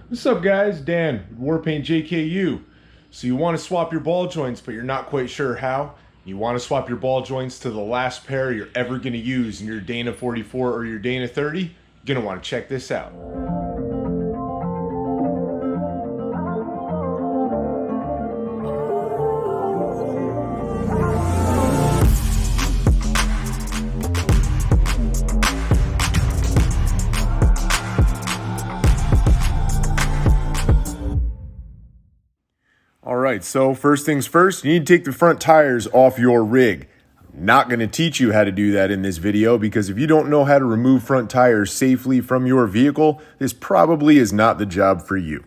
What's up guys, Dan, Warpaint JKU. So you want to swap your ball joints but you're not quite sure how? You want to swap your ball joints to the last pair you're ever going to use in your Dana 44 or your Dana 30? You're going to want to check this out. Alright, so first things first, you need to take the front tires off your rig. I'm not going to teach you how to do that in this video because if you don't know how to remove front tires safely from your vehicle, this probably is not the job for you.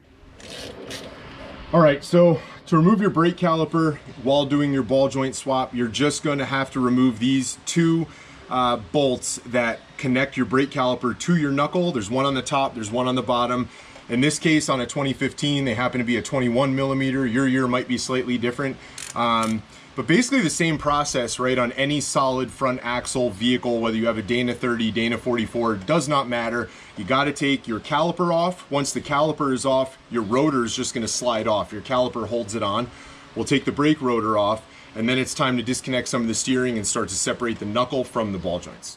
Alright, so to remove your brake caliper while doing your ball joint swap, you're just going to have to remove these two bolts that connect your brake caliper to your knuckle. There's one on the top, there's one on the bottom. In this case, on a 2015, they happen to be a 21 millimeter. Your year might be slightly different. But basically the same process, right, on any solid front axle vehicle, whether you have a Dana 30, Dana 44, does not matter. You got to take your caliper off. Once the caliper is off, your rotor is just going to slide off. Your caliper holds it on. We'll take the brake rotor off, and then it's time to disconnect some of the steering and start to separate the knuckle from the ball joints.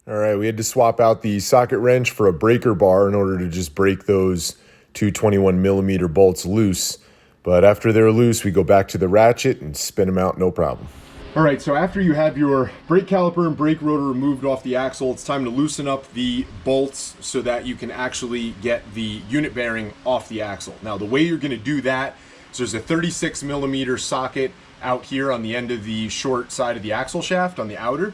All right, we had to swap out the socket wrench for a breaker bar in order to just break those two 21 millimeter bolts loose. But after they're loose, we go back to the ratchet and spin them out, no problem. All right, so after you have your brake caliper and brake rotor removed off the axle, it's time to loosen up the bolts so that you can actually get the unit bearing off the axle. Now, the way you're gonna do that is there's a 36 millimeter socket out here on the end of the short side of the axle shaft on the outer.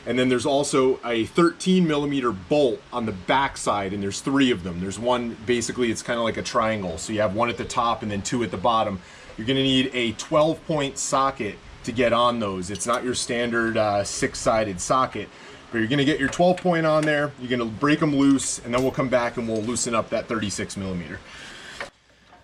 And then there's also a 13 millimeter bolt on the back side, and there's three of them. There's one, basically it's kind of like a triangle. So you have one at the top and then two at the bottom. You're gonna need a 12-point socket to get on those. It's not your standard six-sided socket, but you're gonna get your 12-point on there, you're gonna break them loose, and then we'll come back and we'll loosen up that 36 millimeter.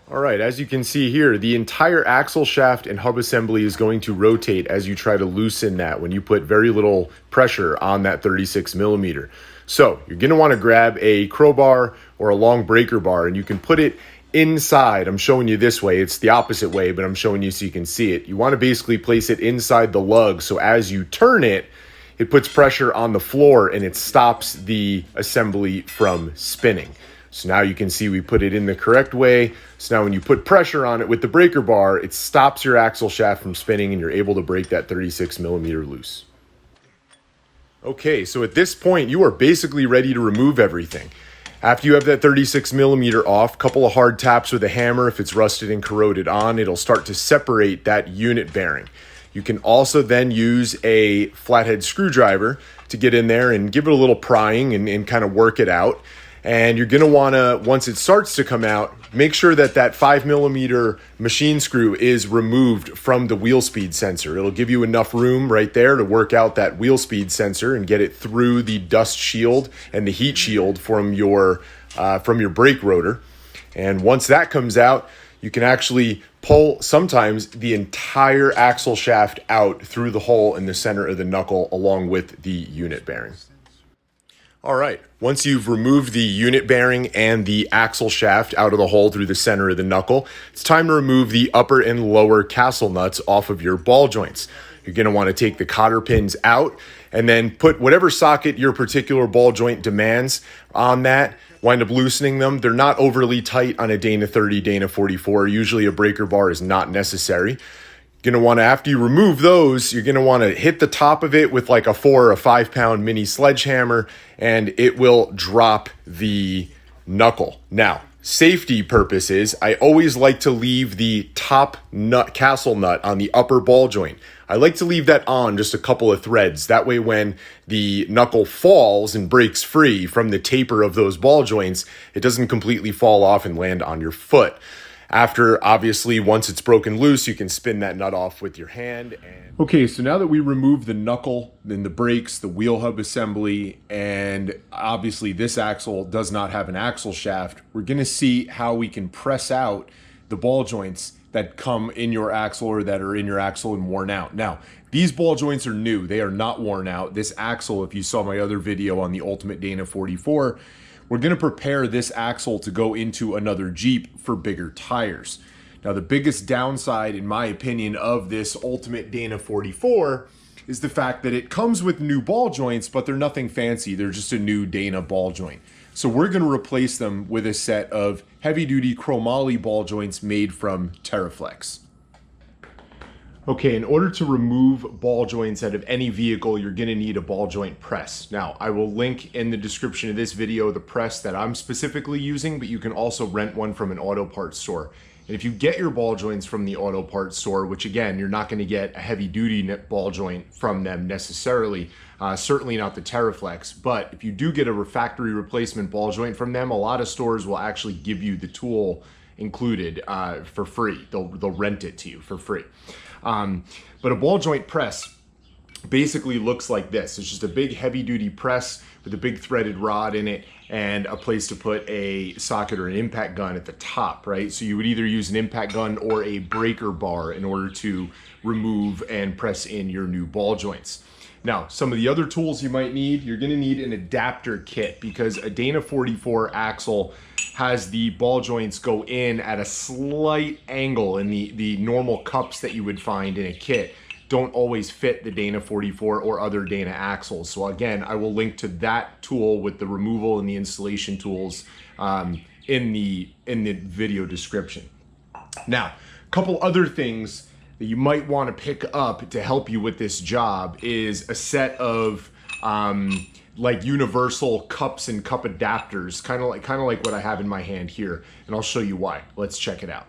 All right, as you can see here, the entire axle shaft and hub assembly is going to rotate as you try to loosen that when you put very little pressure on that 36 millimeter. So you're gonna wanna grab a crowbar or a long breaker bar and you can put it inside. I'm showing you this way, it's the opposite way, but I'm showing you so you can see it. You wanna basically place it inside the lug so as you turn it, it puts pressure on the floor and it stops the assembly from spinning. So now you can see we put it in the correct way. So now when you put pressure on it with the breaker bar, it stops your axle shaft from spinning and you're able to break that 36 millimeter loose. Okay, so at this point, you are basically ready to remove everything. After you have that 36 millimeter off, couple of hard taps with a hammer, if it's rusted and corroded on, it'll start to separate that unit bearing. You can also then use a flathead screwdriver to get in there and give it a little prying and kind of work it out. And you're gonna wanna, once it starts to come out, make sure that that 5 millimeter machine screw is removed from the wheel speed sensor. It'll give you enough room right there to work out that wheel speed sensor and get it through the dust shield and the heat shield from your brake rotor. And once that comes out, you can actually pull sometimes the entire axle shaft out through the hole in the center of the knuckle along with the unit bearing. All right, once you've removed the unit bearing and the axle shaft out of the hole through the center of the knuckle, it's time to remove the upper and lower castle nuts off of your ball joints. You're gonna wanna take the cotter pins out and then put whatever socket your particular ball joint demands on that, wind up loosening them. They're not overly tight on a Dana 30, Dana 44. Usually a breaker bar is not necessary. You're gonna wanna, after you remove those, you're gonna wanna hit the top of it with like a 4 or 5 pound mini sledgehammer and it will drop the knuckle. Now, safety purposes, I always like to leave the top nut, castle nut on the upper ball joint. I like to leave that on just a couple of threads. That way when the knuckle falls and breaks free from the taper of those ball joints, it doesn't completely fall off and land on your foot. After, obviously, once it's broken loose, you can spin that nut off with your hand. Okay, so now that we remove the knuckle, then the brakes, the wheel hub assembly, and obviously this axle does not have an axle shaft, we're gonna see how we can press out the ball joints that come in your axle or that are in your axle and worn out. Now, these ball joints are new. They are not worn out. This axle, if you saw my other video on the Ultimate Dana 44, we're going to prepare this axle to go into another Jeep for bigger tires. Now, the biggest downside, in my opinion, of this Ultimate Dana 44 is the fact that it comes with new ball joints, but they're nothing fancy. They're just a new Dana ball joint. So we're going to replace them with a set of heavy-duty chromoly ball joints made from Teraflex. Okay, in order to remove ball joints out of any vehicle, you're going to need a ball joint press. Now, I will link in the description of this video the press that I'm specifically using, but you can also rent one from an auto parts store. And if you get your ball joints from the auto parts store, which again, you're not going to get a heavy duty ball joint from them necessarily, certainly not the Teraflex, but if you do get a factory replacement ball joint from them, a lot of stores will actually give you the tool included for free. They'll rent it to you for free. But a ball joint press basically looks like this. It's just a big heavy duty press with a big threaded rod in it and a place to put a socket or an impact gun at the top, right? So you would either use an impact gun or a breaker bar in order to remove and press in your new ball joints. Now, some of the other tools you might need, you're gonna need an adapter kit because a Dana 44 axle has the ball joints go in at a slight angle, and the normal cups that you would find in a kit don't always fit the Dana 44 or other Dana axles. So again, I will link to that tool with the removal and the installation tools in the video description. Now, a couple other things that you might want to pick up to help you with this job is a set of like universal cups and cup adapters, kind of like what I have in my hand here, and I'll show you why. Let's check it out.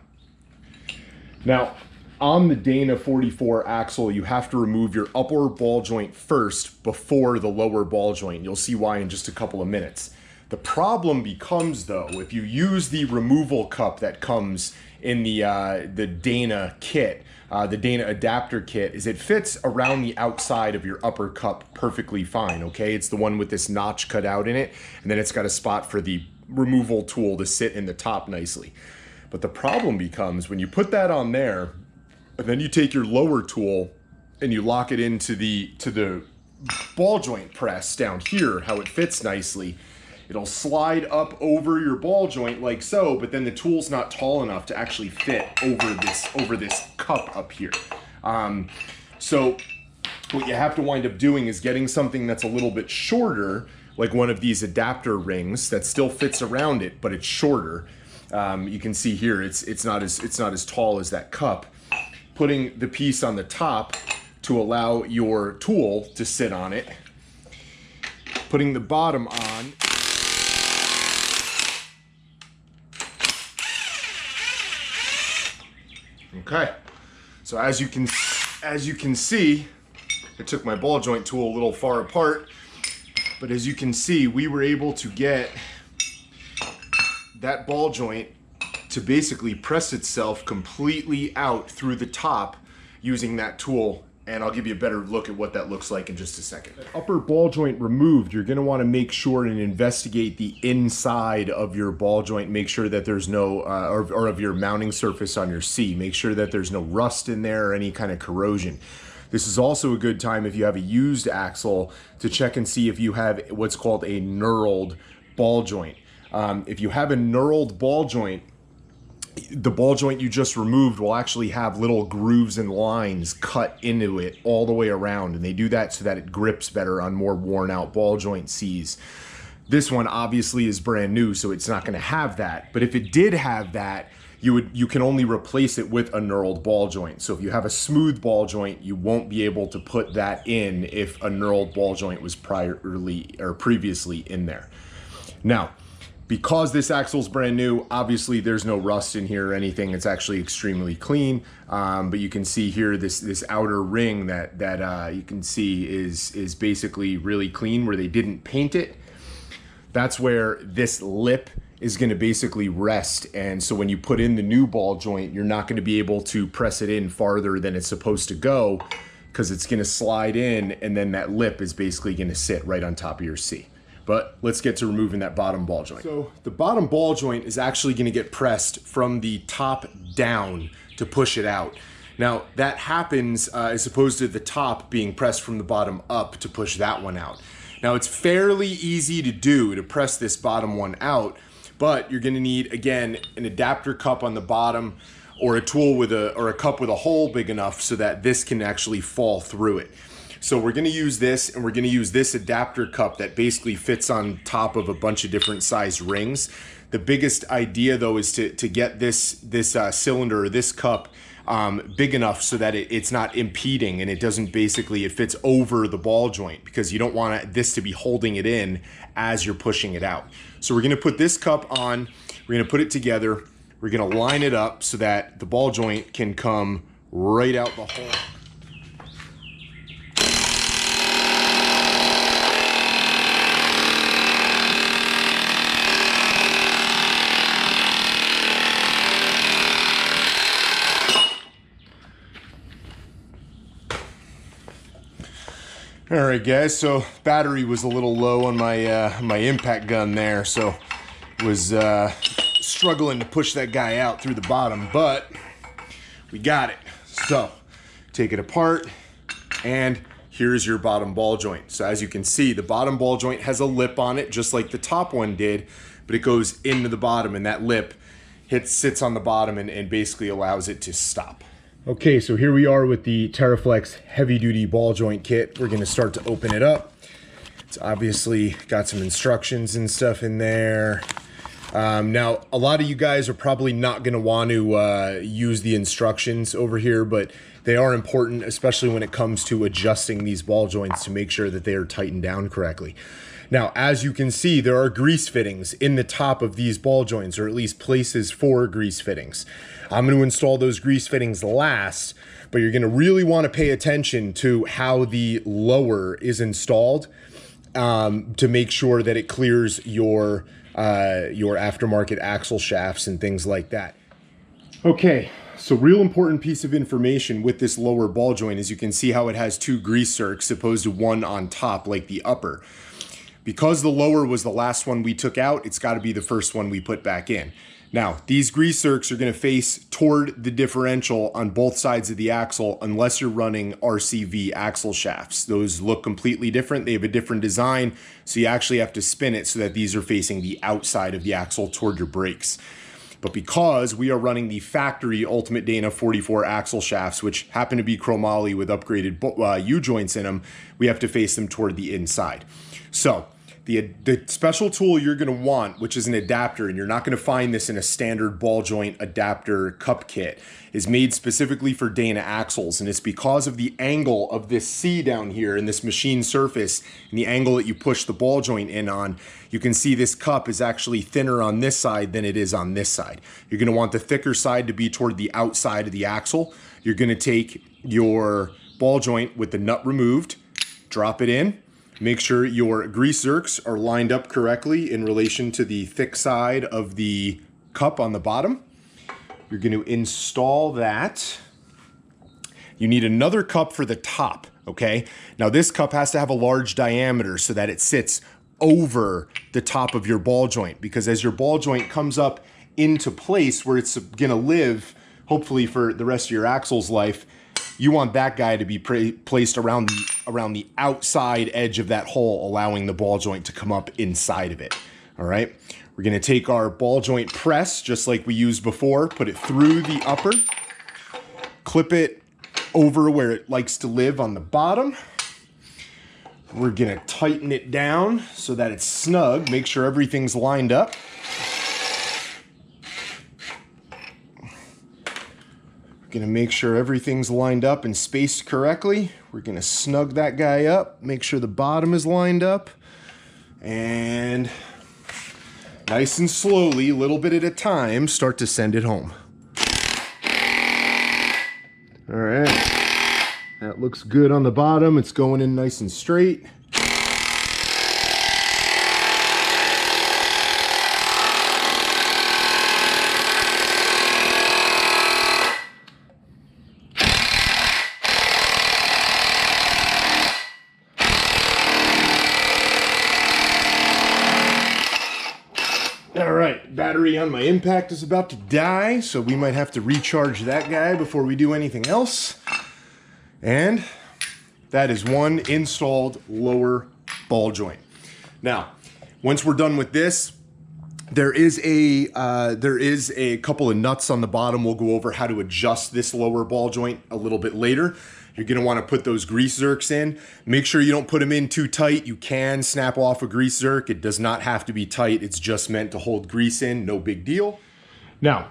Now, on the Dana 44 axle, you have to remove your upper ball joint first before the lower ball joint. You'll see why in just a couple of minutes. The problem becomes, though, if you use the removal cup that comes in the Dana kit, the Dana adapter kit, is it fits around the outside of your upper cup perfectly fine, okay? It's the one with this notch cut out in it, and then it's got a spot for the removal tool to sit in the top nicely. But the problem becomes when you put that on there, and then you take your lower tool and you lock it into the ball joint press down here, how it fits nicely. It'll slide up over your ball joint like so, but then the tool's not tall enough to actually fit over this cup up here. So what you have to wind up doing is getting something that's a little bit shorter, like one of these adapter rings that still fits around it, but it's shorter. You can see here it's not as tall as that cup. Putting the piece on the top to allow your tool to sit on it. Putting the bottom on. Okay, so as you can see, I took my ball joint tool a little far apart, but as you can see, we were able to get that ball joint to basically press itself completely out through the top using that tool, and I'll give you a better look at what that looks like in just a second. Upper ball joint removed, you're gonna wanna make sure and investigate the inside of your ball joint, make sure that there's no, or of your mounting surface on your C, make sure that there's no rust in there or any kind of corrosion. This is also a good time if you have a used axle to check and see if you have what's called a knurled ball joint. If you have a knurled ball joint, the ball joint you just removed will actually have little grooves and lines cut into it all the way around, and they do that so that it grips better on more worn out ball joint Cs. This one obviously is brand new, so it's not going to have that, but if it did have that, you can only replace it with a knurled ball joint. So if you have a smooth ball joint, you won't be able to put that in if a knurled ball joint was previously in there. Now, because this axle is brand new, obviously there's no rust in here or anything. It's actually extremely clean. But you can see here this outer ring that you can see is basically really clean where they didn't paint it. That's where this lip is going to basically rest. And so when you put in the new ball joint, you're not going to be able to press it in farther than it's supposed to go because it's going to slide in, and then that lip is basically going to sit right on top of your C. But let's get to removing that bottom ball joint. So the bottom ball joint is actually going to get pressed from the top down to push it out. Now that happens as opposed to the top being pressed from the bottom up to push that one out. Now it's fairly easy to do, to press this bottom one out, but you're gonna need, again, an adapter cup on the bottom, or a tool with a cup with a hole big enough so that this can actually fall through it. So we're gonna use this, and we're gonna use this adapter cup that basically fits on top of a bunch of different size rings. The biggest idea though is to get this cylinder, or this cup, big enough so that it's not impeding, and it doesn't basically, it fits over the ball joint, because you don't want this to be holding it in as you're pushing it out. So we're gonna put this cup on, we're gonna put it together, we're gonna line it up so that the ball joint can come right out the hole. All right, guys, so battery was a little low on my my impact gun there, so was struggling to push that guy out through the bottom, but we got it. So take it apart, and here's your bottom ball joint. So as you can see, the bottom ball joint has a lip on it, just like the top one did, but it goes into the bottom, and that lip sits on the bottom and basically allows it to stop. Okay, so here we are with the Teraflex heavy duty ball joint kit. We're gonna start to open it up. It's obviously got some instructions and stuff in there. Now, a lot of you guys are probably not gonna want to use the instructions over here, but they are important, especially when it comes to adjusting these ball joints to make sure that they are tightened down correctly. Now, as you can see, there are grease fittings in the top of these ball joints, or at least places for grease fittings. I'm going to install those grease fittings last, but you're going to really want to pay attention to how the lower is installed to make sure that it clears your aftermarket axle shafts and things like that. Okay, so real important piece of information with this lower ball joint is you can see how it has two grease zerks opposed to one on top like the upper. Because the lower was the last one we took out, it's got to be the first one we put back in. Now, these grease zerks are going to face toward the differential on both sides of the axle unless you're running RCV axle shafts. Those look completely different. They have a different design, so you actually have to spin it so that these are facing the outside of the axle toward your brakes. But because we are running the factory Ultimate Dana 44 axle shafts, which happen to be chromoly with upgraded U-joints in them, we have to face them toward the inside. So the special tool you're going to want, which is an adapter, and you're not going to find this in a standard ball joint adapter cup kit, is made specifically for Dana axles. And it's because of the angle of this C down here in this machine surface and the angle that you push the ball joint in on, you can see this cup is actually thinner on this side than it is on this side. You're going to want the thicker side to be toward the outside of the axle. You're going to take your ball joint with the nut removed, drop it in. Make sure your grease zerks are lined up correctly in relation to the thick side of the cup on the bottom. You're going to install that. You need another cup for the top, okay? Now this cup has to have a large diameter so that it sits over the top of your ball joint, because as your ball joint comes up into place where it's going to live, hopefully for the rest of your axle's life, you want that guy to be placed around the outside edge of that hole, allowing the ball joint to come up inside of it. All right, we're going to take our ball joint press, just like we used before, put it through the upper, clip it over where it likes to live on the bottom. We're going to tighten it down so that it's snug, make sure everything's lined up. Gonna make sure everything's lined up and spaced correctly. We're gonna snug that guy up, make sure the bottom is lined up, and nice and slowly, a little bit at a time, start to send it home. All right, that looks good on the bottom. It's going in nice and straight. All right, battery on my impact is about to die, so we might have to recharge that guy before we do anything else. And that is one installed lower ball joint. Now, once we're done with this, there is a couple of nuts on the bottom. We'll go over how to adjust this lower ball joint a little bit later. You're gonna wanna put those grease zerks in. Make sure you don't put them in too tight. You can snap off a grease zerk. It does not have to be tight. It's just meant to hold grease in, no big deal. Now,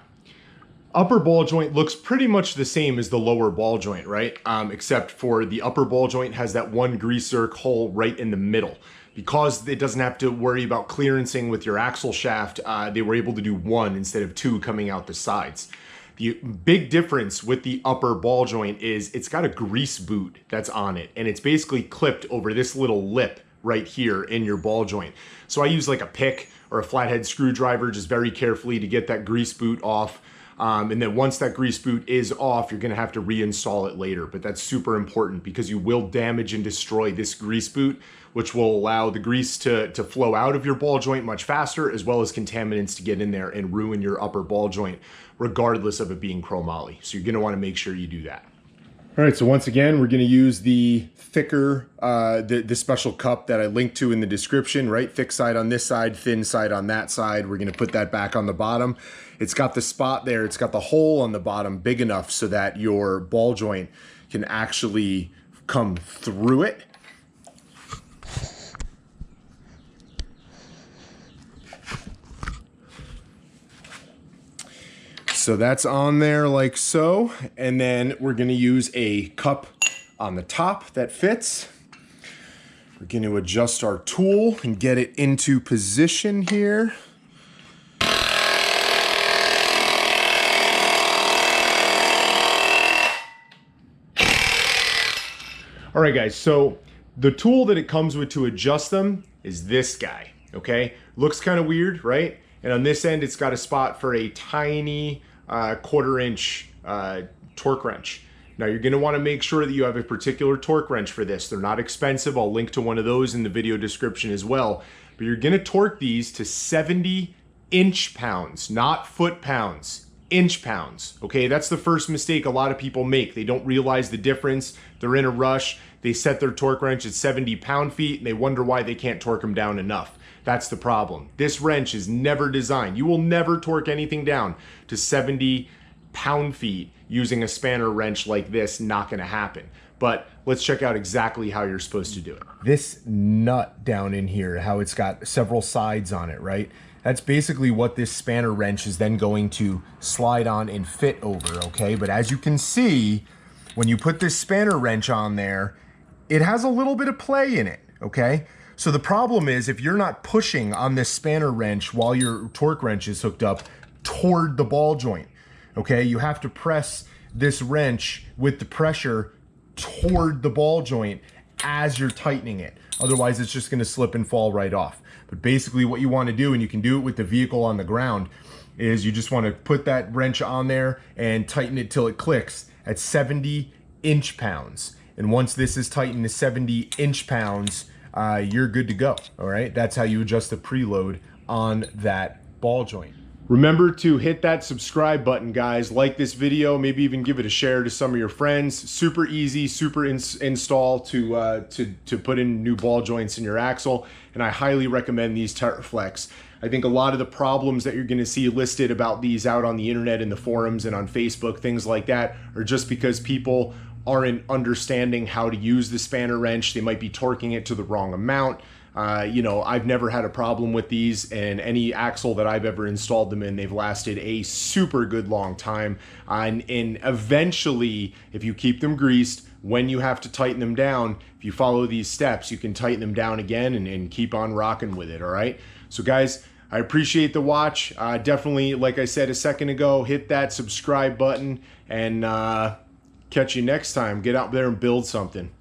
upper ball joint looks pretty much the same as the lower ball joint, right? Except for the upper ball joint has that one grease zerk hole right in the middle. Because it doesn't have to worry about clearancing with your axle shaft, they were able to do one instead of two coming out the sides. The big difference with the upper ball joint is it's got a grease boot that's on it, and it's basically clipped over this little lip right here in your ball joint. So I use like a pick or a flathead screwdriver just very carefully to get that grease boot off. And then once that grease boot is off, you're gonna have to reinstall it later. But that's super important because you will damage and destroy this grease boot, which will allow the grease to flow out of your ball joint much faster, as well as contaminants to get in there and ruin your upper ball joint, regardless of it being chromoly. So you're gonna wanna make sure you do that. All right, so once again, we're gonna use the thicker, the special cup that I linked to in the description, right? Thick side on this side, thin side on that side. We're gonna put that back on the bottom. It's got the spot there, it's got the hole on the bottom big enough so that your ball joint can actually come through it. So that's on there like so. And then we're gonna use a cup on the top that fits. We're gonna adjust our tool and get it into position here. All right, guys, so the tool that it comes with to adjust them is this guy, okay? Looks kind of weird, right? And on this end, it's got a spot for a tiny 1/4 inch torque wrench. Now you're gonna wanna make sure that you have a particular torque wrench for this. They're not expensive. I'll link to one of those in the video description as well. But you're gonna torque these to 70 inch-pounds, not foot-pounds. Inch-pounds, okay? That's the first mistake a lot of people make. They don't realize the difference. They're in a rush. They set their torque wrench at 70 pound-feet and they wonder why they can't torque them down enough. That's the problem. This wrench is never designed. You will never torque anything down to 70 pound-feet using a spanner wrench like this. Not gonna happen. But let's check out exactly how you're supposed to do it. This nut down in here, how it's got several sides on it, right? That's basically what this spanner wrench is then going to slide on and fit over, okay? But as you can see, when you put this spanner wrench on there, it has a little bit of play in it, okay? So the problem is if you're not pushing on this spanner wrench while your torque wrench is hooked up toward the ball joint, okay? You have to press this wrench with the pressure toward the ball joint as you're tightening it. Otherwise, it's just gonna slip and fall right off. But basically what you wanna do, and you can do it with the vehicle on the ground, is you just wanna put that wrench on there and tighten it till it clicks at 70 inch-pounds. And once this is tightened to 70 inch-pounds, you're good to go, all right? That's how you adjust the preload on that ball joint. Remember to hit that subscribe button, guys. Like this video, maybe even give it a share to some of your friends. Super easy, super install to put in new ball joints in your axle. And I highly recommend these Teraflex. I think a lot of the problems that you're gonna see listed about these out on the internet, in the forums and on Facebook, things like that, are just because people aren't understanding how to use the spanner wrench. They might be torquing it to the wrong amount. You know, I've never had a problem with these, and any axle that I've ever installed them in, they've lasted a super good long time. And eventually, if you keep them greased, when you have to tighten them down, if you follow these steps, you can tighten them down again and keep on rocking with it, all right? So guys, I appreciate the watch. Definitely, like I said a second ago, hit that subscribe button, and catch you next time. Get out there and build something.